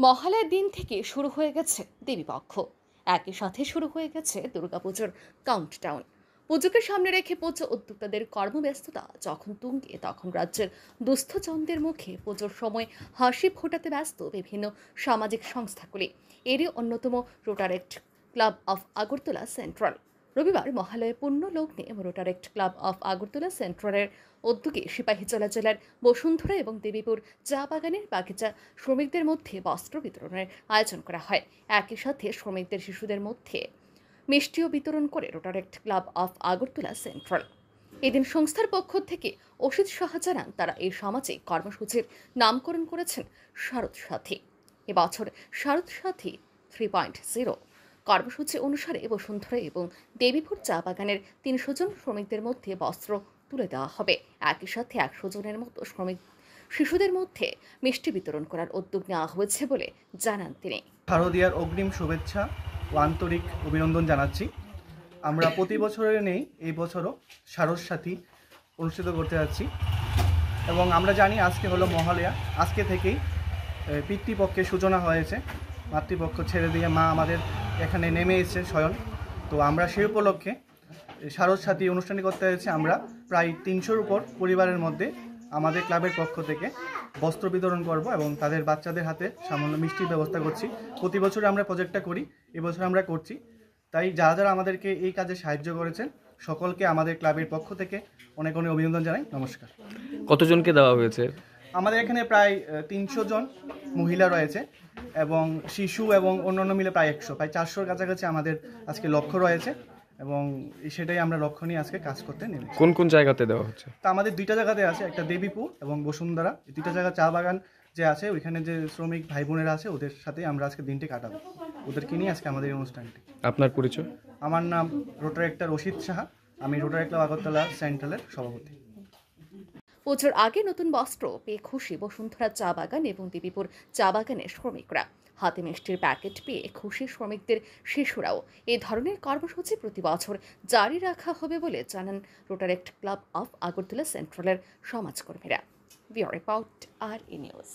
মহালয়ার দিন থেকে শুরু হয়ে গেছে দেবীপক্ষ। একই সাথে শুরু হয়ে গেছে দুর্গাপুজোর কাউন্টডাউন। পুজোকে সামনে রেখে পুজো উদ্যোক্তাদের কর্মব্যস্ততা যখন তুঙ্গে, তখন রাজ্যের দুস্থজনদের মুখে পুজোর সময় হাসি ফোটাতে ব্যস্ত বিভিন্ন সামাজিক সংস্থাগুলি। এরই অন্যতম Rotaract club of Agartala central. রবিবার মহালয়ে পুণ্য লগ্নে রোটারেক্ট ক্লাব অফ আগরতলা সেন্ট্রালের উদ্যোগে সিপাহীজলা জেলার বসুন্ধরা এবং দেবীপুর চা বাগানের বাগিচা শ্রমিকদের মধ্যে বস্ত্র বিতরণের আয়োজন করা হয়। একই সাথে শ্রমিকদের শিশুদের মধ্যে মিষ্টিও বিতরণ করে Rotaract club of Agartala central. এদিন সংস্থার পক্ষ থেকে অসিত সাহা জানান, তারা এই সামাজিক কর্মসূচির নামকরণ করেছেন শারদ সাথী। এবছর শারদ সাথী 3.0 কর্মসূচি অনুসারে বসুন্ধরা এবং দেবীপুর চা বাগানের 300 জন শ্রমিকদের মধ্যে বস্ত্র তুলে দেওয়া হবে। একই সাথে 100 জনের মতো শ্রমিক শিশুদের মধ্যে মিষ্টি বিতরণ করার উদ্যোগ নেওয়া হয়েছে বলে জানান তিনি। শারদীয়ার অগ্রিম শুভেচ্ছা ও আন্তরিক অভিনন্দন জানাচ্ছি। আমরা প্রতি বছরের নেই, এই বছরও শারদ সাথী অনুষ্ঠিত করতে যাচ্ছি এবং আমরা জানি আজকে হলো মহালয়া। আজকে থেকেই পিতৃপক্ষের সূচনা হয়েছে, মাতৃপক্ষ ছেড়ে দিয়ে মা আমাদের এখানে নেমে এসেছে স্বয়ং। তো আমরা সেই উপলক্ষে শারদ সাথী অনুষ্ঠানটি করতে হয়েছে। আমরা প্রায় 300-র উপর পরিবারের মধ্যে আমাদের ক্লাবের পক্ষ থেকে বস্ত্র বিতরণ করব এবং তাদের বাচ্চাদের হাতে সামান্য মিষ্টির ব্যবস্থা করছি। প্রতি বছর আমরা প্রজেক্টটা করি, এবছর আমরা করছি। তাই যারা যারা আমাদেরকে এই কাজে সাহায্য করেছেন সকলকে আমাদের ক্লাবের পক্ষ থেকে অনেক অনেক অভিনন্দন জানাই। নমস্কার। কতজনকে দেওয়া হয়েছে? আমাদের এখানে প্রায় 300 জন মহিলা রয়েছে এবং শিশু এবং অন্যান্য মিলে প্রায় 100, প্রায় 400-র কাছাকাছি আমাদের আজকে লক্ষ্য রয়েছে এবং সেটাই আমরা লক্ষ্য নিয়ে আজকে কাজ করতে নেমেছি। কোন কোন জায়গাতে দেওয়া হচ্ছে? তা আমাদের 2টা জায়গাতে আছে, একটা দেবীপুর এবং বসুন্ধরা। এই 2টা জায়গা চা বাগান যে আছে, ওইখানে যে শ্রমিক ভাই বোনেরা আছে ওদের সাথেই আমরা আজকে দিনটি কাটাবো, ওদেরকে নিয়ে আজকে আমাদের এই অনুষ্ঠানটি। আপনার পরিচয়? আমার নাম রোটারেক্টর অসিত সাহা, আমি রোটারি ক্লাব আগরতলা সেন্ট্রালের সভাপতি। পুজোর আগে নতুন বস্ত্র পেয়ে খুশি বসুন্ধরা চা বাগান এবং দেবীপুর চা বাগানের শ্রমিকরা। হাতে মিষ্টির প্যাকেট পেয়ে খুশি শ্রমিকদের শিশুরাও। এই ধরনের কর্মসূচি প্রতি বছর জারি রাখা হবে বলে জানান রোটারেক্ট ক্লাব অফ আগরতলা সেন্ট্রালের সমাজকর্মীরা। Bureau report, R news.